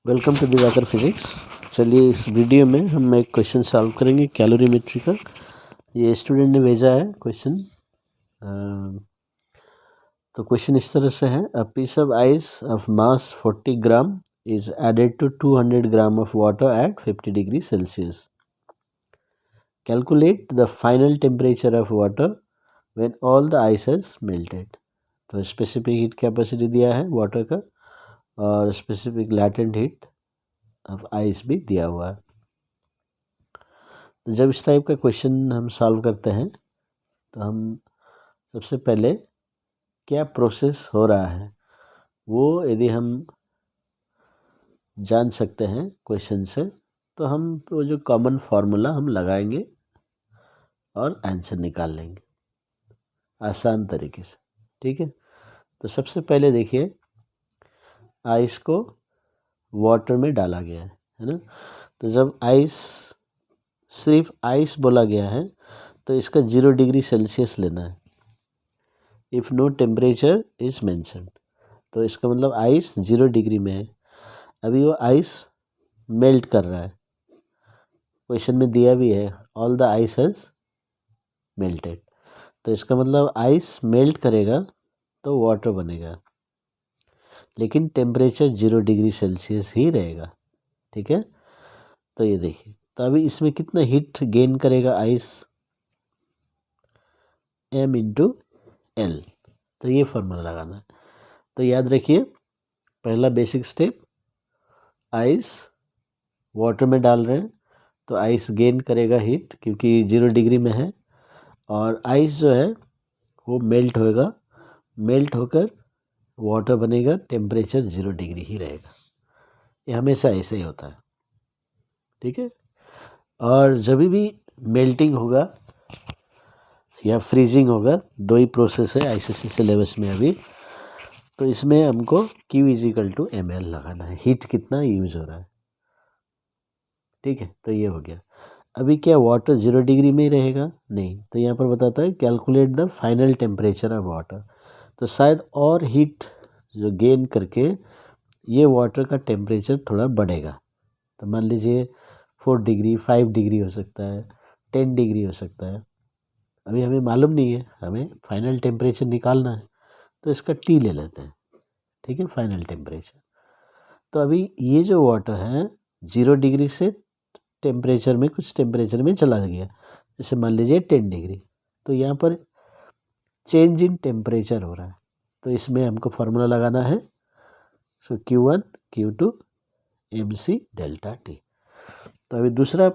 Welcome to Diwakar physics. चलिए इस video में हम एक क्वेश्चन सॉल्व करेंगे कैलोरीमेट्री का। ये स्टूडेंट ने भेजा है क्वेश्चन। तो क्वेश्चन इस तरह से है, a piece of ice of mass 40 gram is added to 200 gram of water at 50 degree Celsius. Calculate the final temperature of water when all the ice has melted. तो specific heat capacity दिया है water का और specific latent heat of ice भी दिया हुआ है। तो जब इस टाइप का क्वेश्चन हम सॉल्व करते हैं तो हम सबसे पहले क्या प्रोसेस हो रहा है वो यदि हम जान सकते हैं क्वेश्चन से, तो हम वो जो कॉमन फार्मूला हम लगाएंगे और आंसर निकाल लेंगे आसान तरीके से। ठीक है, तो सबसे पहले देखिए आइस को वाटर में डाला गया है ना। तो जब आइस सिर्फ आइस बोला गया है तो इसका 0 डिग्री सेल्सियस लेना है। If no temperature is mentioned, तो इसका मतलब आइस 0 डिग्री में है। अभी वो आइस मेल्ट कर रहा है, क्वेश्चन में दिया भी है all the ice has melted. तो इसका मतलब आइस मेल्ट करेगा तो वाटर बनेगा, लेकिन टेम्परेचर 0 डिग्री सेल्सियस ही रहेगा। ठीक है, तो ये देखिए, तो अभी इसमें कितना हीट गेन करेगा आइस, m इंटू एल। तो ये फॉर्मूला लगाना है। तो याद रखिए, पहला बेसिक स्टेप, आइस वाटर में डाल रहे हैं तो आइस गेन करेगा हीट क्योंकि 0 डिग्री में है, और आइस जो है वो मेल्ट होएगा, मेल्ट होकर वाटर बनेगा, टेम्परेचर 0 डिग्री ही रहेगा। ये हमेशा ऐसे ही होता है। ठीक है, और जब भी मेल्टिंग होगा या फ्रीजिंग होगा, दो ही प्रोसेस है आईसीएससी सिलेबस में अभी, तो इसमें हमको Q इजिकल टू ml लगाना है, हीट कितना यूज हो रहा है। ठीक है, तो ये हो गया। अभी क्या वाटर 0 डिग्री में ही रहेगा? नहीं, तो यहाँ पर बताता है calculate the final temperature of water. तो शायद और हीट जो गेन करके ये वाटर का टेम्परेचर थोड़ा बढ़ेगा। तो मान लीजिए 4 डिग्री 5 डिग्री हो सकता है, 10 डिग्री हो सकता है। अभी हमें मालूम नहीं है, हमें फाइनल टेम्परेचर निकालना है, तो इसका T ले लेते हैं। ठीक है, फाइनल टेम्परेचर। तो अभी ये जो वाटर है 0 डिग्री से टेम्परेचर में कुछ टेम्परेचर में चला गया, जैसे मान लीजिए 10 डिग्री, तो यहाँ पर चेंज इन टेम्परेचर हो रहा है। तो इसमें हमको फार्मूला लगाना है, सो Q1 Q2 MC delta T। तो अभी दूसरा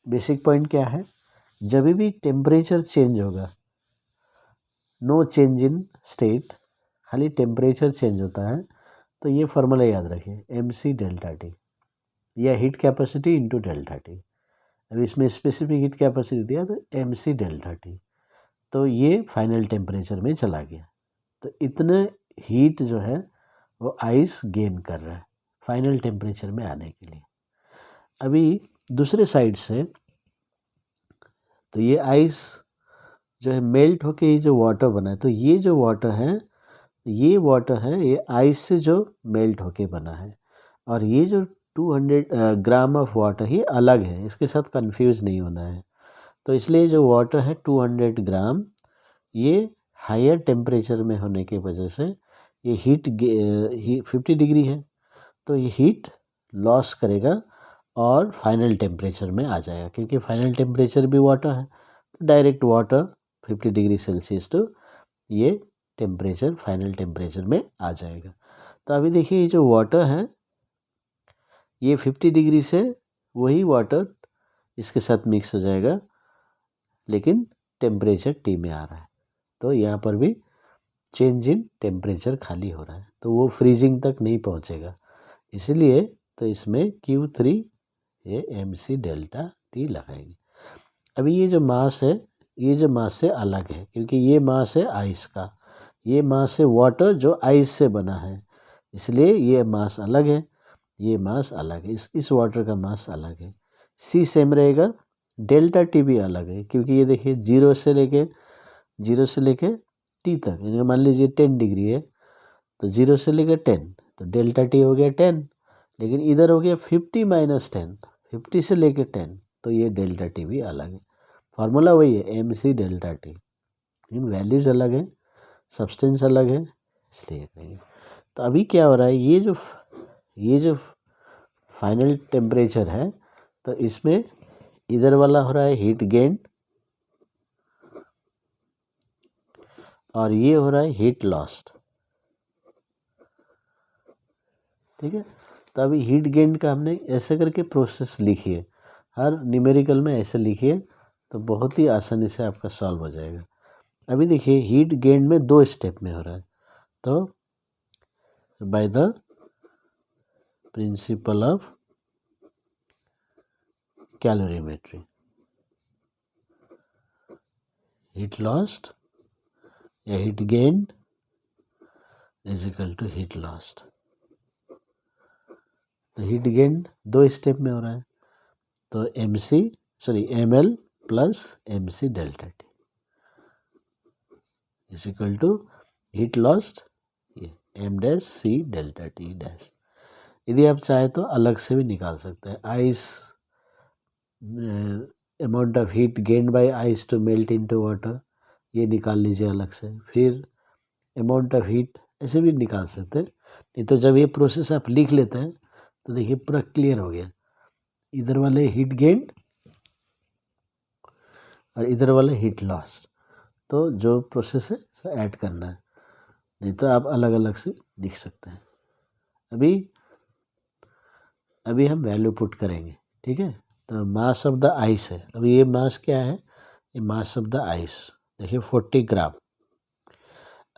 बेसिक पॉइंट क्या है, जब भी टेम्परेचर चेंज होगा, नो चेंज इन स्टेट, खाली टेम्परेचर चेंज होता है, तो ये फार्मूला याद रखिए MC डेल्टा T या heat capacity into delta T। अब इसमें स्पेसिफिक हीट कैपेसिटी दिया तो MC डेल्टा T, तो ये फाइनल टेम्परेचर में चला गया। तो इतने हीट जो है वो आइस गेन कर रहा है फाइनल टेम्परेचर में आने के लिए। अभी दूसरे साइड से तो ये आइस जो है मेल्ट होके ये जो वाटर बना है, तो ये जो वाटर है ये आइस से जो मेल्ट होके बना है, और ये जो 200 ग्राम ऑफ वाटर ही अलग है, इसके साथ कंफ्यूज नहीं होना है। तो इसलिए जो वाटर है 200 ग्राम, ये हायर टेम्परेचर में होने की वजह से ये हीट 50 डिग्री है, तो ये हीट लॉस करेगा और फाइनल टेम्परेचर में आ जाएगा, क्योंकि फाइनल टेम्परेचर भी वाटर है, तो डायरेक्ट वाटर 50 डिग्री सेल्सियस तो ये टेम्परेचर फाइनल टेम्परेचर में आ जाएगा। तो अभी देखिए ये जो वाटर है ये 50 डिग्री से वही वाटर इसके साथ मिक्स हो जाएगा, लेकिन टेम्परेचर T में आ रहा है, तो यहाँ पर भी चेंज इन टेम्परेचर खाली हो रहा है, तो वो फ्रीजिंग तक नहीं पहुँचेगा। इसलिए तो इसमें Q3 ये MC डेल्टा T लगाएंगे। अभी ये जो मास है ये जो मास से अलग है, क्योंकि ये मास है आइस का, ये मास है वाटर जो आइस से बना है, इसलिए ये मास अलग है, ये मास अलग है, इस वाटर का मास अलग है। C सेम रहेगा, डेल्टा T भी अलग है, क्योंकि ये देखिए 0 से लेके T तक, यानी मान लीजिए 10 डिग्री है, तो 0 से लेकर 10, तो डेल्टा T हो गया 10, लेकिन इधर हो गया 50 माइनस 10, 50 से लेके 10, तो ये डेल्टा टी भी अलग है। फार्मूला वही है एम सी डेल्टा टी, लेकिन वैल्यूज़ अलग है, सब्सटेंस अलग है, इसलिए करेंगे। तो अभी क्या हो रहा है, ये जो फाइनल टेम्परेचर है, तो इसमें इधर वाला हो रहा है हीट गेन और ये हो रहा है हीट लॉस्ट। ठीक है, तो अभी हीट गेन का हमने ऐसे करके प्रोसेस लिखिए, हर न्यूमेरिकल में ऐसे लिखिए, तो बहुत ही आसानी से आपका सॉल्व हो जाएगा। अभी देखिए हीट गेन में 2 स्टेप में हो रहा है, तो by the principle of calorimetry, heat lost या heat gain is equal to heat lost. तो हीट गेन 2 स्टेप में हो रहा है, तो M L plus M C delta T is equal to heat lost M dash C delta T dash. यदि आप चाहे तो अलग से भी निकाल सकते हैं, ice amount of heat gained by ice to melt into water, ये निकाल लीजिए अलग से, फिर अमाउंट ऑफ हीट ऐसे भी निकाल सकते हैं। नहीं तो जब ये प्रोसेस आप लिख लेते हैं तो देखिए पूरा क्लियर हो गया, इधर वाले हीट गेन और इधर वाले हीट लॉस, तो जो प्रोसेस है उसे ऐड करना है, नहीं तो आप अलग अलग से लिख सकते हैं। अभी हम वैल्यू पुट करेंगे, ठीक है। तो मास ऑफ द आइस है, अभी ये मास क्या है, ये मास ऑफ द आइस देखिए 40 ग्राम।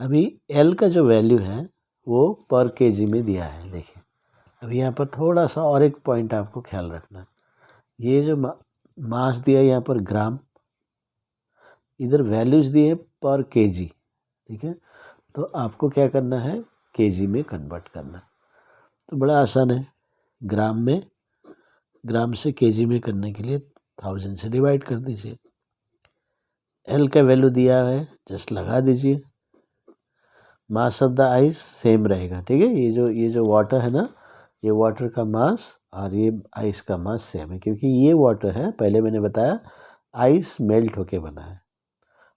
अभी एल का जो वैल्यू है वो पर केजी में दिया है। देखिए अभी यहाँ पर थोड़ा सा और एक पॉइंट आपको ख्याल रखना है, ये जो मास दिया है यहाँ पर ग्राम, इधर वैल्यूज दिए पर केजी, ठीक है। तो आपको क्या करना है, केजी में कन्वर्ट करना, तो बड़ा आसान है, ग्राम से केजी में करने के लिए 1000 से डिवाइड कर दीजिए। एल का वैल्यू दिया है, जस्ट लगा दीजिए। Mass of the ice same रहेगा, ठीक है। ये जो वाटर है ना, ये वाटर का मास और ये आइस का मास सेम है, क्योंकि ये वाटर है, पहले मैंने बताया आइस मेल्ट होके बना है,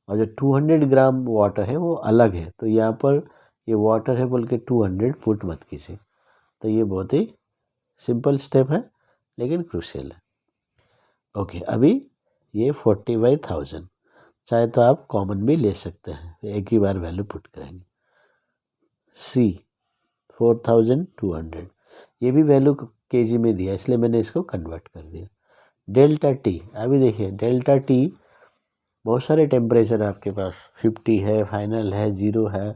और जो 200 ग्राम वाटर है वो अलग है। तो यहाँ पर ये वाटर है बोल के 200 पुट मत कीजिए। तो ये बहुत ही सिंपल स्टेप है लेकिन क्रूशियल है। ओके, अभी ये 40/1000, चाहे तो आप कॉमन भी ले सकते हैं, एक ही बार वैल्यू पुट करेंगे। सी 4200, ये भी वैल्यू केजी में दिया, इसलिए मैंने इसको कन्वर्ट कर दिया। डेल्टा टी, अभी देखिए डेल्टा टी बहुत सारे टेम्परेचर आपके पास, 50 है, फाइनल है, 0 है,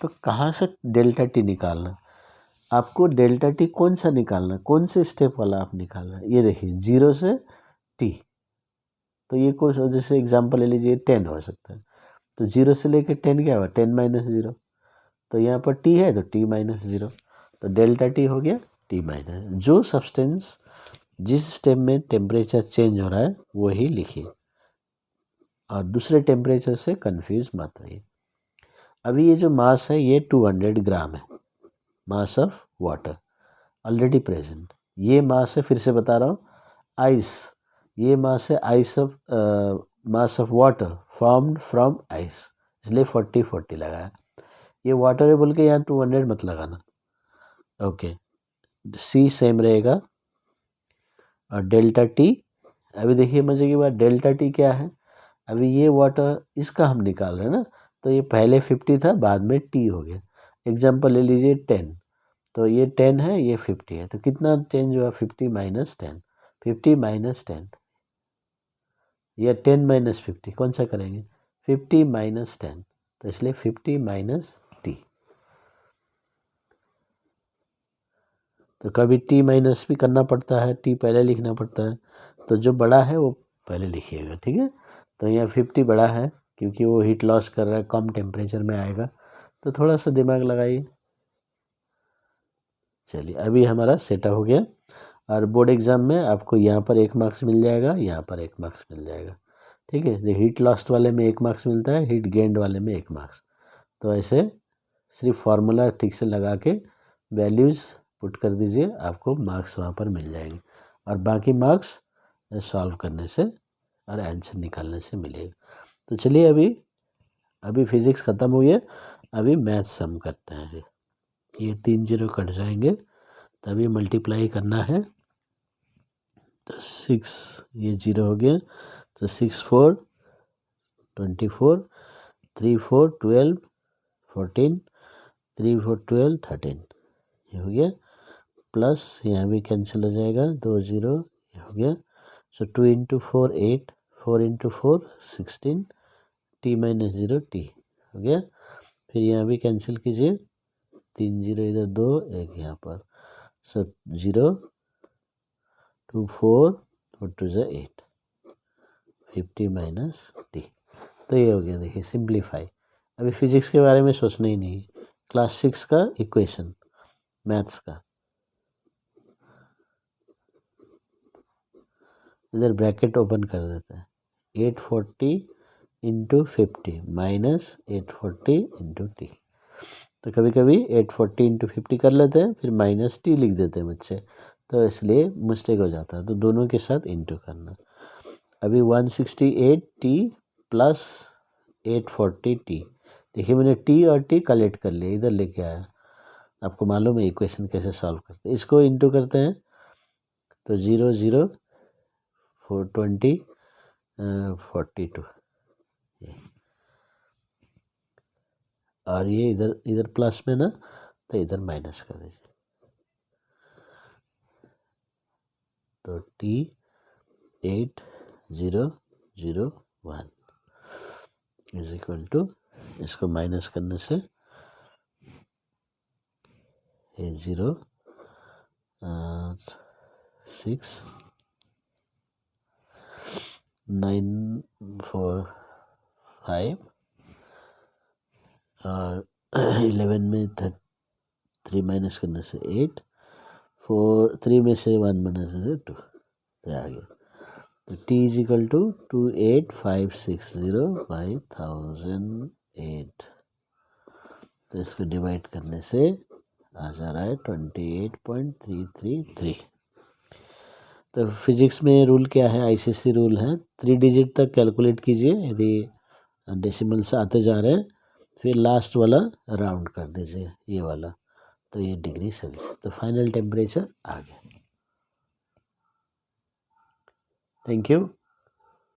तो कहाँ से डेल्टा टी निकालना, आपको डेल्टा टी कौन सा निकालना, कौन से स्टेप वाला आप निकालना है। ये देखिए 0 से टी, तो ये कुछ जैसे एग्जांपल ले लीजिए 10 हो सकता है, तो 0 से लेके 10 क्या हुआ, 10 माइनस 0, तो यहाँ पर टी है तो टी माइनस 0, तो डेल्टा टी हो गया टी माइनस। जो सब्सटेंस जिस स्टेप में टेम्परेचर चेंज हो रहा है वही लिखिए, और दूसरे टेम्परेचर से कंफ्यूज मत होइए। अभी ये जो मास है ये 200 ग्राम है, mass of water already present. ये मास है, फिर से बता रहा हूँ, आइस, ये मास है mass of water formed from ice, इसलिए 40 लगाया। ये वाटर है बोल के यहाँ 200 मत लगाना। ओके, सी सेम रहेगा, और डेल्टा टी, अभी देखिए मजे की बात, डेल्टा टी क्या है, अभी ये वाटर इसका हम निकाल रहे हैं ना, तो ये पहले 50 था, बाद में टी हो गया। एग्जांपल ले लीजिए 10, तो ये 10 है, ये 50 है, तो कितना चेंज हुआ, 50 माइनस 10, 50 माइनस 10, या 10 माइनस 50, कौन सा करेंगे, 50 माइनस 10, तो इसलिए 50 माइनस टी। तो कभी टी माइनस भी करना पड़ता है, टी पहले लिखना पड़ता है, तो जो बड़ा है वो पहले लिखिएगा, ठीक है। तो यहाँ 50 बड़ा है क्योंकि वो हीट लॉस कर रहा है, कम टेम्परेचर में आएगा, तो थोड़ा सा दिमाग लगाइए। चलिए अभी हमारा सेटअप हो गया, और बोर्ड एग्ज़ाम में आपको यहाँ पर 1 मार्क्स मिल जाएगा, यहाँ पर 1 मार्क्स मिल जाएगा, ठीक है। हीट लॉस्ट वाले में 1 मार्क्स मिलता है, हीट गेंड वाले में 1 मार्क्स। तो ऐसे सिर्फ फार्मूला ठीक से लगा के वैल्यूज़ पुट कर दीजिए, आपको मार्क्स वहाँ पर मिल जाएंगे और बाकी मार्क्स सॉल्व करने से और आंसर निकालने से मिलेगा। तो चलिए अभी फिजिक्स ख़त्म हुई है, अभी मैथ सम करते हैं। ये 3 जीरो कट जाएंगे, तभी मल्टीप्लाई करना है। तो 6 ये जीरो हो गया, तो 6 4 24, 3 4 12 14, 3 4 12 13, ये हो गया। प्लस यहाँ भी कैंसिल हो जाएगा, 2 जीरो, ये हो गया। सो 2 into 4 8, 4 into 4 16, T minus 0 T हो गया। फिर यहाँ भी कैंसिल कीजिए, 3 जीरो इधर, 2 1 यहाँ पर। सो 0 2 4 4 2 8, 50 माइनस टी। तो ये हो गया, देखिए सिंप्लीफाई। अभी फिजिक्स के बारे में सोचना ही नहीं, क्लास 6 का इक्वेशन मैथ्स का। इधर ब्रैकेट ओपन कर देते हैं, 840 इंटू 50 माइनस 840 इंटू टी। तो कभी कभी 840 इंटू 50 कर लेते हैं, फिर माइनस टी लिख देते हैं बच्चे, तो इसलिए मिस्टेक हो जाता है। तो दोनों के साथ इंटू करना। अभी 168 टी प्लस 840 टी। देखिए मैंने टी और टी कलेक्ट कर लिया, इधर लेके आया। आपको मालूम है इक्वेशन कैसे सॉल्व करते हैं। इसको इंटू करते हैं, तो 0 0 420 42, और ये इधर प्लस में ना, तो इधर माइनस कर दीजिए। तो टी 8001 इज इक्वल टू, इसको माइनस करने से 0 6 9 4 5 और 11 में 3 माइनस करने से 8, 4 3 में से 1 माइनस से 2, तो आ गया। तो t इज इक्वल टू 285605008। तो इसको डिवाइड करने से आ जा रहा है 28.333। तो फिजिक्स में रूल क्या है, आईसीएसई रूल है, 3 डिजिट तक कैलकुलेट कीजिए। यदि डेसिमल्स आते जा रहे हैं, फिर लास्ट वाला राउंड कर दीजिए, ये वाला, तो ये डिग्री सेल्सियस। तो फाइनल टेम्परेचर आ गया। Thank you.